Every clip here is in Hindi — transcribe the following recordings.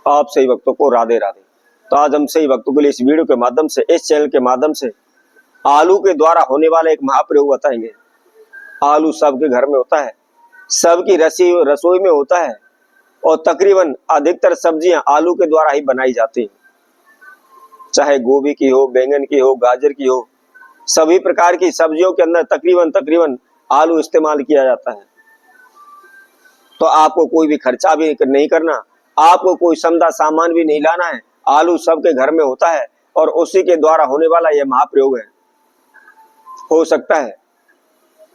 आप सही भक्तों को राधे राधे। तो आज हम सही भक्तों के लिए इस वीडियो के माध्यम से, इस चैनल के माध्यम से आलू के द्वारा होने वाला एक महाप्रयोग बताएंगे। आलू सबके घर में होता है, सबकी रसोई में होता है और तकरीबन अधिकतर सब्जियां आलू के द्वारा ही बनाई जाती हैं। चाहे गोभी की हो, बैंगन की हो, गाजर की हो, सभी प्रकार की सब्जियों के अंदर तकरीबन आलू इस्तेमाल किया जाता है। तो आपको कोई भी खर्चा भी नहीं करना, आपको कोई समदा सामान भी नहीं लाना है। आलू सबके घर में होता है और उसी के द्वारा होने वाला यह महाप्रयोग है। हो सकता है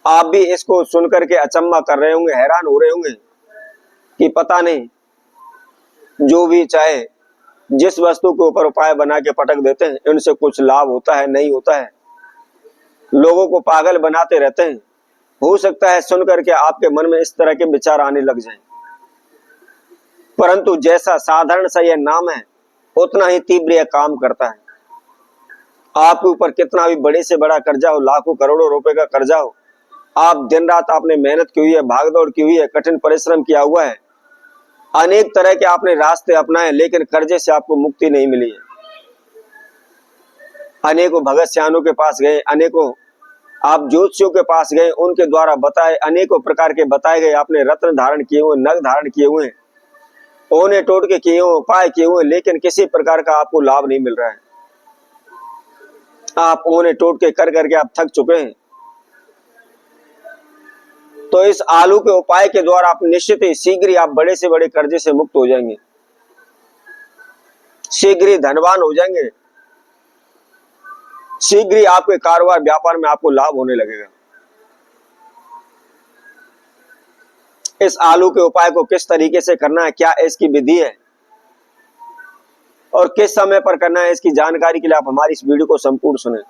आप भी इसको सुनकर के अचंभा कर रहे होंगे, हैरान हो रहे होंगे कि पता नहीं, जो भी चाहे जिस वस्तु के ऊपर उपाय बना के पटक देते हैं, इनसे कुछ लाभ होता है नहीं होता है, लोगों को पागल बनाते रहते हैं। हो सकता है सुनकर के आपके मन में इस तरह के विचार आने लग जाएं, परंतु जैसा साधारण सा यह नाम है उतना ही तीव्र यह काम करता है। आपके ऊपर कितना भी बड़े से बड़ा कर्जा हो, लाखों करोड़ों रुपए का कर्जा हो, आप दिन रात आपने मेहनत की हुई है, भागदौड़ की हुई है, कठिन परिश्रम किया हुआ है, अनेक तरह के आपने रास्ते अपनाए, लेकिन कर्जे से आपको मुक्ति नहीं मिली है। अनेकों भगत सियानों के पास गए, अनेकों आप ज्योतिषियों के पास गए, उनके द्वारा बताए अनेकों प्रकार के बताए गए, आपने रत्न धारण किए हुए, नग धारण किए हुए, ओने टोटके किए हुए, उपाय किए हुए, लेकिन किसी प्रकार का आपको लाभ नहीं मिल रहा है। आप ओने टोटके कर करके आप थक चुके हैं। तो इस आलू के उपाय के द्वारा आप निश्चित ही शीघ्र ही आप बड़े से बड़े कर्जे से मुक्त हो जाएंगे, शीघ्र ही धनवान हो जाएंगे, शीघ्र ही आपके कारोबार व्यापार में आपको लाभ होने लगेगा। इस आलू के उपाय को किस तरीके से करना है, क्या इसकी विधि है और किस समय पर करना है, इसकी जानकारी के लिए आप हमारी इस वीडियो को संपूर्ण सुने,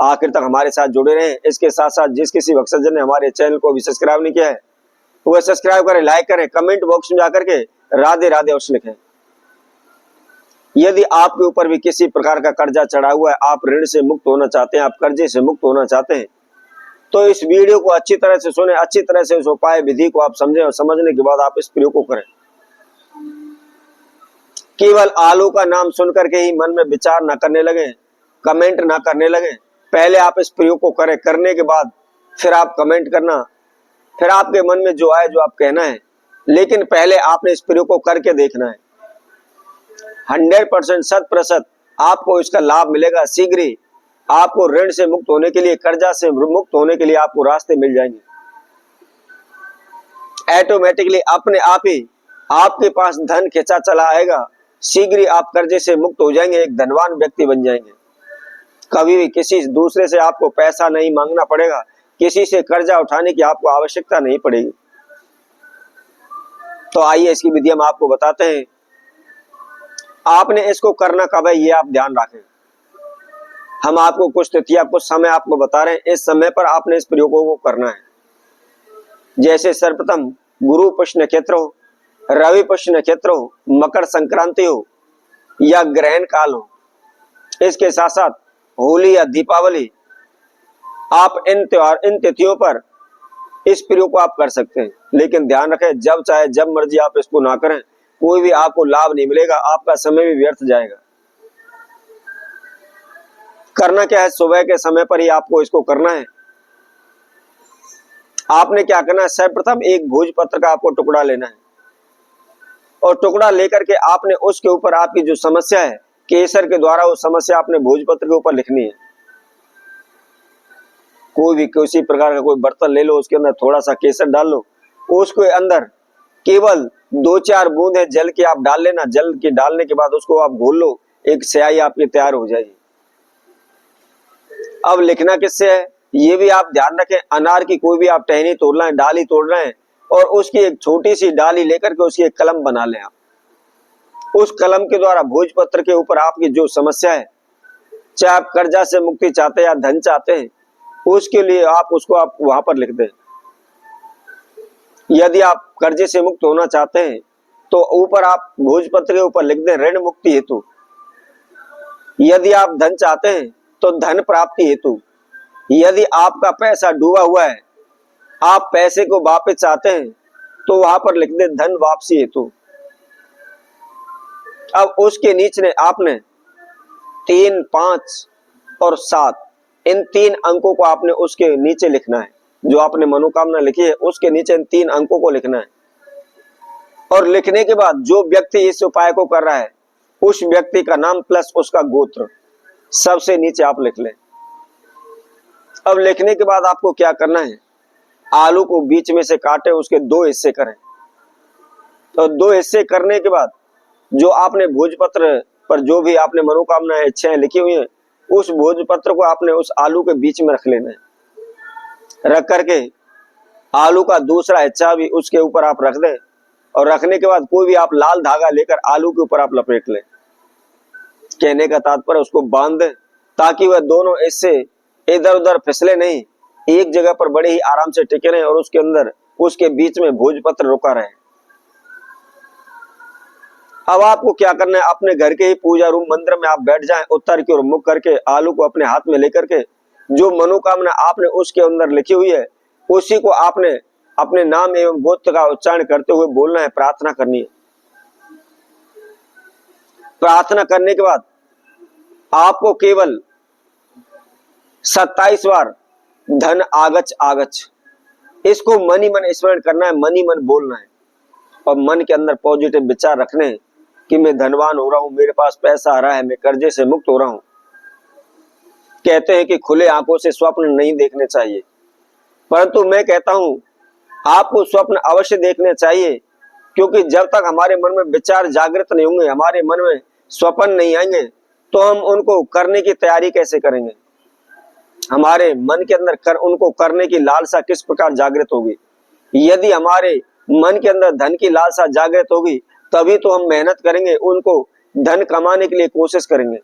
आखिर तक हमारे साथ जुड़े रहें। इसके साथ साथ जिस किसी भक्तजन ने हमारे चैनल को भी सब्सक्राइब नहीं किया है वह सब्सक्राइब करें, लाइक करें, कमेंट बॉक्स में जाकर के राधे राधे अवश्य लिखें। यदि आपके ऊपर भी किसी प्रकार का कर्जा चढ़ा हुआ है, आप ऋण से मुक्त होना चाहते हैं, आप कर्जे से मुक्त होना चाहते हैं, तो इस वीडियो को अच्छी तरह से सुने, अच्छी तरह से उस उपाय विधि को आप समझें और समझने के बाद आप इस प्रयोग को करें। केवल आलू का नाम सुनकर के ही मन में विचार ना करने लगे, कमेंट ना करने लगे। पहले आप इस प्रयोग को करें, करने के बाद फिर आप कमेंट करना, फिर आपके मन में जो आए जो आप कहना है, लेकिन पहले आपने इस प्रयोग को करके देखना है। 100% 100% आपको इसका लाभ मिलेगा। शीघ्र ही आपको ऋण से मुक्त होने के लिए, कर्जा से मुक्त होने के लिए आपको रास्ते मिल जाएंगे। ऑटोमेटिकली अपने आप ही आपके पास धन खींचा चला आएगा, शीघ्र ही आप कर्जे से मुक्त हो जाएंगे, एक धनवान व्यक्ति बन जाएंगे। कभी भी किसी दूसरे से आपको पैसा नहीं मांगना पड़ेगा, किसी से कर्जा उठाने की आपको आवश्यकता नहीं पड़ेगी। तो आइए इसकी विधि हम आपको बताते हैं। आपने इसको करना कब है ये आप ध्यान रखें। हम आपको कुछ तिथियां, कुछ समय आपको बता रहे हैं, इस समय पर आपने इस प्रयोगों को करना है। जैसे सर्वप्रथम गुरु पुष्य नक्षत्र हो, रवि पुष्य नक्षत्र हो, मकर संक्रांति हो या ग्रहण काल हो, इसके साथ साथ होली या दीपावली, आप इन त्योहार, इन तिथियों पर इस प्रयोग को आप कर सकते हैं। लेकिन ध्यान रखें, जब चाहे जब मर्जी आप इसको ना करें, कोई भी आपको लाभ नहीं मिलेगा, आपका समय भी व्यर्थ जाएगा। करना क्या है, सुबह के समय पर ही आपको इसको करना है। आपने क्या करना है, सर्वप्रथम एक भोजपत्र का आपको टुकड़ा लेना है और टुकड़ा लेकर के आपने उसके ऊपर आपकी जो समस्या है, केसर के द्वारा वो समस्या आपने भोजपत्र के ऊपर लिखनी है। कोई भी किसी प्रकार का कोई बर्तन ले लो, उसके अंदर थोड़ा सा केसर डाल लो, उसके अंदर केवल 2-4 बूंद जल के आप डाल लेना। जल के डालने के बाद उसको आप घोल लो, एक स्याही आपकी तैयार हो जाएगी। अब लिखना किससे है ये भी आप ध्यान रखें। अनार की कोई भी आप टहनी तोड़ रहे हैं, डाली तोड़ रहे हैं और उसकी एक छोटी सी डाली लेकर के उसकी एक कलम बना लें। आप उस कलम के द्वारा भोजपत्र के ऊपर आपकी जो समस्या है, चाहे आप कर्जा से मुक्ति चाहते हैं या धन चाहते हैं, उसके लिए आप उसको आप वहां पर लिख दें। यदि आप कर्जे से मुक्त होना चाहते हैं तो ऊपर आप भोजपत्र के ऊपर लिख दें ऋण मुक्ति हेतु। यदि आप धन चाहते हैं तो धन प्राप्ति हेतु। यदि आपका पैसा डूबा हुआ है, आप पैसे को वापस चाहते हैं, तो वहां पर लिख दें धन वापसी हेतु। अब उसके नीचे आपने 3, 5 और 7 इन 3 अंकों को आपने उसके नीचे लिखना है। जो आपने मनोकामना लिखी है उसके नीचे इन 3 अंकों को लिखना है। और लिखने के बाद जो व्यक्ति इस उपाय को कर रहा है उस व्यक्ति का नाम प्लस उसका गोत्र सबसे नीचे आप लिख लें। अब लिखने के बाद आपको क्या करना है, आलू को बीच में से काटे, उसके 2 हिस्से करें। तो 2 हिस्से करने के बाद जो आपने भोजपत्र पर जो भी आपने मनोकामना इच्छाएं लिखी हुई हैं उस भोजपत्र को आपने उस आलू के बीच में रख लेना है। रख करके आलू का दूसरा हिस्सा भी उसके ऊपर आप रख दें और रखने के बाद कोई भी आप लाल धागा लेकर आलू के ऊपर आप लपेट लें। कहने का तात्पर्य उसको बांध दें ताकि वह दोनों इससे इधर उधर फिसले नहीं, एक जगह पर बड़े ही आराम से टिके रहें और उसके अंदर उसके बीच में भोजपत्र रुका रहे। अब आपको क्या करना है, अपने घर के ही पूजा रूम मंदिर में आप बैठ जाएं, उत्तर की ओर मुख करके आलू को अपने हाथ में लेकर के जो मनोकामना आपने उसके अंदर लिखी हुई है उसी को आपने अपने नाम एवं गोत्र का उच्चारण करते हुए बोलना है, प्रार्थना करनी है। प्रार्थना करने के बाद आपको केवल 27 बार धन आगच आगच इसको मन ही मन स्मरण करना है, मन ही मन बोलना है और मन के अंदर पॉजिटिव विचार रखने कि मैं धनवान हो रहा हूं, मेरे पास पैसा आ रहा है, मैं कर्जे से मुक्त हो रहा हूं। कहते हैं कि खुले आंखों से स्वप्न नहीं देखने चाहिए, परंतु मैं कहता हूं आपको स्वप्न अवश्य देखने चाहिए, क्योंकि जब तक हमारे मन में विचार जागृत नहीं होंगे, हमारे मन में स्वप्न नहीं आएंगे तो हम उनको करने की तैयारी कैसे करेंगे। हमारे मन के अंदर उनको करने की लालसा किस प्रकार जागृत होगी। यदि हमारे मन के अंदर धन की लालसा जागृत होगी तभी तो हम मेहनत करेंगे, उनको धन कमाने के लिए कोशिश करेंगे।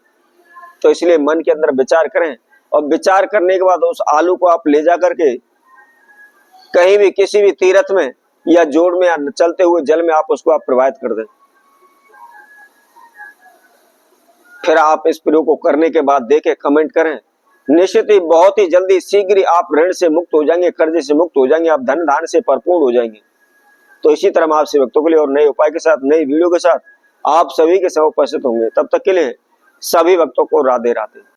तो इसलिए मन के अंदर विचार करें और विचार करने के बाद उस आलू को आप ले जा करके कहीं भी किसी भी तीर्थ में या जोड़ में या चलते हुए जल में आप उसको आप प्रवाहित कर दें। फिर आप इस प्रयोग को करने के बाद देखें, कमेंट करें, निश्चित ही बहुत ही जल्दी शीघ्र ही आप ऋण से मुक्त हो जाएंगे, कर्जे से मुक्त हो जाएंगे, आप धन धान से भरपूर हो जाएंगे। तो इसी तरह हम आपसे भक्तों के लिए और नए उपाय के साथ नई वीडियो के साथ आप सभी के साथ उपस्थित होंगे। तब तक के लिए सभी भक्तों को राधे राधे।